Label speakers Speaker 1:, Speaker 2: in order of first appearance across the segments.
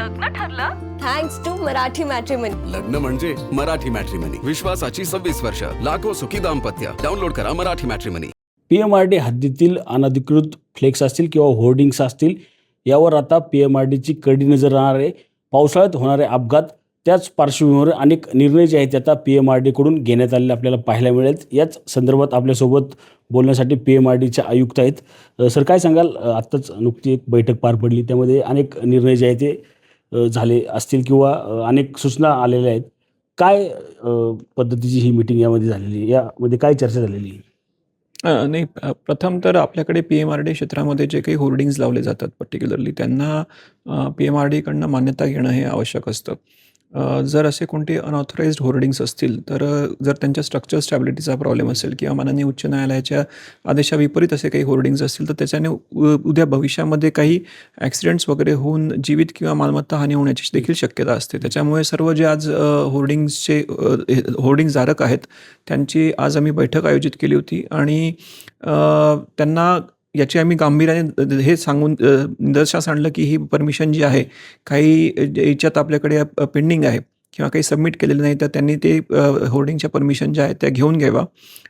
Speaker 1: लग्न ठरलं thanks to Marathi matrimony.
Speaker 2: लग्न म्हणजे मराठी मॅट्रिमनी. विश्वासाची 26 वर्ष. लाखो सुखी दाम्पत्य. डाउनलोड करा मराठी मॅट्रिमनी.
Speaker 3: PMRD हद्दीतील अनधिकृत फ्लेक्स असतील किंवा होर्डिंग्स असतील यावर आता PMRDची कडी नजर राहणार आहे. पावसाळ्यात होणारे अपघात त्याच पार्श्वभूमीवर अनेक निर्णय जे आहेत आता PMRDकडून घेण्यात आलेले आपल्याला पाहायला मिळेल. याच संदर्भात आपल्यासोबत बोलण्यासाठी PMRDचे आयुक्त आहेत. सर काय सांगाल, आत्ताच नुकती एक बैठक पार पडली, त्यामध्ये अनेक निर्णय जे आहेत ते झाले असतील किंवा अनेक सूचना आलेल्या आहेत. काय पद्धतीची ही मीटिंग यामध्ये झालेली, यामध्ये काय चर्चा झालेली?
Speaker 4: नाही, प्रथम तर आपल्याकडे PMRD क्षेत्रामध्ये जे काही होर्डिंग्ज लावले जातात पर्टिक्युलरली त्यांना PMRDकडनं मान्यता घेणं हे आवश्यक असतं. जर असे कोणते अनऑथराइज्ड होर्डिंग्स असतील तर जर त्यांच्या स्ट्रक्चर स्टॅबिलिटीचा प्रॉब्लेम असेल किंवा माननीय उच्च न्यायालयाच्या आदेशाविपरीत असे काही होर्डिंग्ज असतील तर त्याच्याने उद्या भविष्यामध्ये काही ॲक्सिडेंट्स वगैरे होऊन जीवित किंवा मालमत्ता हानी होण्याची देखील शक्यता असते. त्याच्यामुळे सर्व जे आज होर्डिंग्जधारक आहेत त्यांची आज आम्ही बैठक आयोजित केली होती आणि त्यांना याची आम्ही गांभीर्याने हे सांगून निदर्शनास आणलं की ही परमिशन जी आहे काही याच्यात आपल्याकडे पेंडिंग आहे किंवा काही सबमिट केलेलं नाही, तर त्यांनी ते होर्डिंगच्या परमिशन ज्या आहेत त्या घेऊन घ्यावा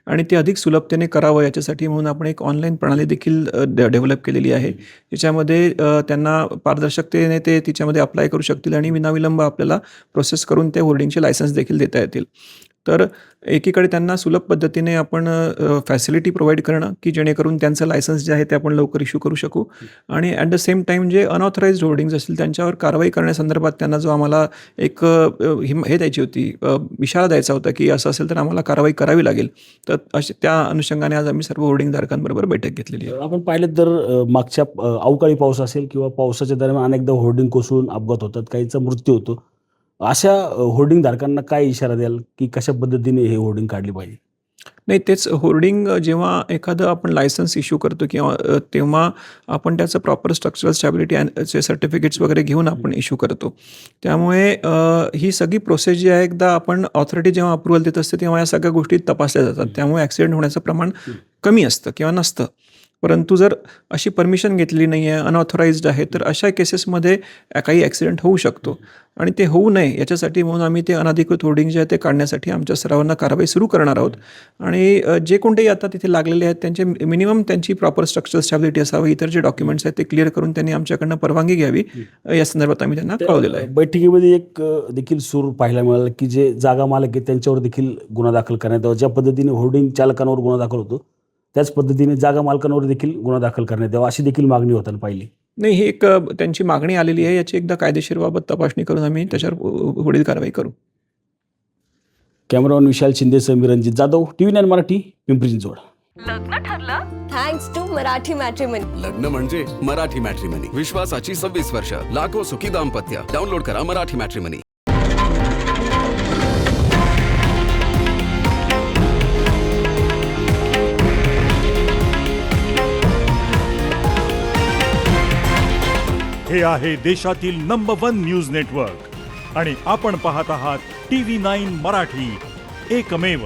Speaker 4: आणि ते अधिक सुलभतेने करावं. याच्यासाठी म्हणून आपण एक ऑनलाईन प्रणाली देखील डेव्हलप केलेली आहे, ज्याच्यामध्ये त्यांना पारदर्शकतेने ते तिच्यामध्ये अप्लाय करू शकतील आणि विनाविलंब आपल्याला प्रोसेस करून ते होर्डिंगचे लायसन्स देखील देता येतील. तर एकीकडे त्यांना सुलभ पद्धतीने आपण फॅसिलिटी प्रोव्हाइड करणं की जेणेकरून त्यांचं लायसन्स जे आहे ते आपण लवकर इश्यू करू शकू आणि ॲट द सेम टाईम जे अनऑथराइज्ड होर्डिंग्ज असतील त्यांच्यावर कारवाई करण्यासंदर्भात त्यांना जो आम्हाला एक हे द्यायची होती, इशारा द्यायचा होता की असं असेल तर आम्हाला कारवाई करावी लागेल. तर त्या अनुषंगाने आज आम्ही सर्व होर्डिंगधारकांबरोबर बैठक घेतलेली आहे.
Speaker 3: आपण पाहिलं तर मागच्या अवकाळी पाऊस असेल किंवा पावसाच्या दरम्यान अनेकदा होर्डिंग कोसळून अपघात होतात, काहींचा मृत्यू होतो. अशा होर्डिंग धारकांना काय इशारा द्याल की कशा पद्धतीने हे होर्डिंग काढली पाहिजे?
Speaker 4: नाही, तेच होर्डिंग जेव्हा एखादं आपण लायसन्स इश्यू करतो किंवा तेव्हा आपण त्याचं प्रॉपर स्ट्रक्चरल स्टॅबिलिटीचे सर्टिफिकेट्स वगैरे घेऊन आपण इश्यू करतो. त्यामुळे ही सगळी प्रोसेस जी आहे एकदा आपण ऑथॉरिटी जेव्हा अप्रुव्हल देत असते तेव्हा या सगळ्या गोष्टी तपासल्या जातात. त्यामुळे ॲक्सिडेंट होण्याचं प्रमाण कमी असतं किंवा नसतं. परंतु जर अशी परमिशन घेतलेली नाही आहे, अनऑथराइज्ड आहे, तर अशा केसेसमध्ये काही ॲक्सिडेंट होऊ शकतो आणि ते होऊ नये याच्यासाठी म्हणून आम्ही ते अनधिकृत होर्डिंग जे आहे ते काढण्यासाठी आमच्या सर्वांना कारवाई सुरू करणार आहोत आणि जे कोणतेही आता तिथे लागलेले आहेत त्यांचे मिनिमम त्यांची प्रॉपर स्ट्रक्चरल स्टॅबिलिटी असावी, इतर जे डॉक्युमेंट्स आहेत ते क्लिअर करून त्यांनी आमच्याकडनं परवानगी घ्यावी या संदर्भात आम्ही त्यांना कळवलेलं आहे.
Speaker 3: बैठकीमध्ये एक देखील सूर पाहायला मिळाला की जे जागा मालक आहेत त्यांच्यावर देखील गुन्हा दाखल करण्यात यावा. ज्या पद्धतीने होर्डिंग चालकांवर गुन्हा दाखल होतो त्याच पद्धतीने जागा मालकांवर देखील गुन्हा दाखल करण्यात यावा अशी देखील मागणी होताना पाहिली.
Speaker 4: नाही, ही एक त्यांची मागणी आलेली आहे, याची एकदा कायदेशीर बाबत तपासणी करून आम्ही त्याच्यावर पुढील कारवाई करू.
Speaker 3: कॅमेरामॅन विशाल शिंदेसह मी रणजित जाधव, TV9 मराठी, पिंपरी चिंचवड.
Speaker 1: लग्न ठरलं थँक्स टू मराठी मॅट्रिमनी.
Speaker 2: लग्न म्हणजे मराठी मॅट्रिमनी. विश्वासाची 26 वर्ष. लाखो सुखी दाम्पत्य. डाउनलोड करा मराठी मॅट्रिमनी.
Speaker 5: हे आहे देशातील नंबर 1 न्यूज नेटवर्क आणि आपण पाहत आहात TV9 मराठी, एकमेव.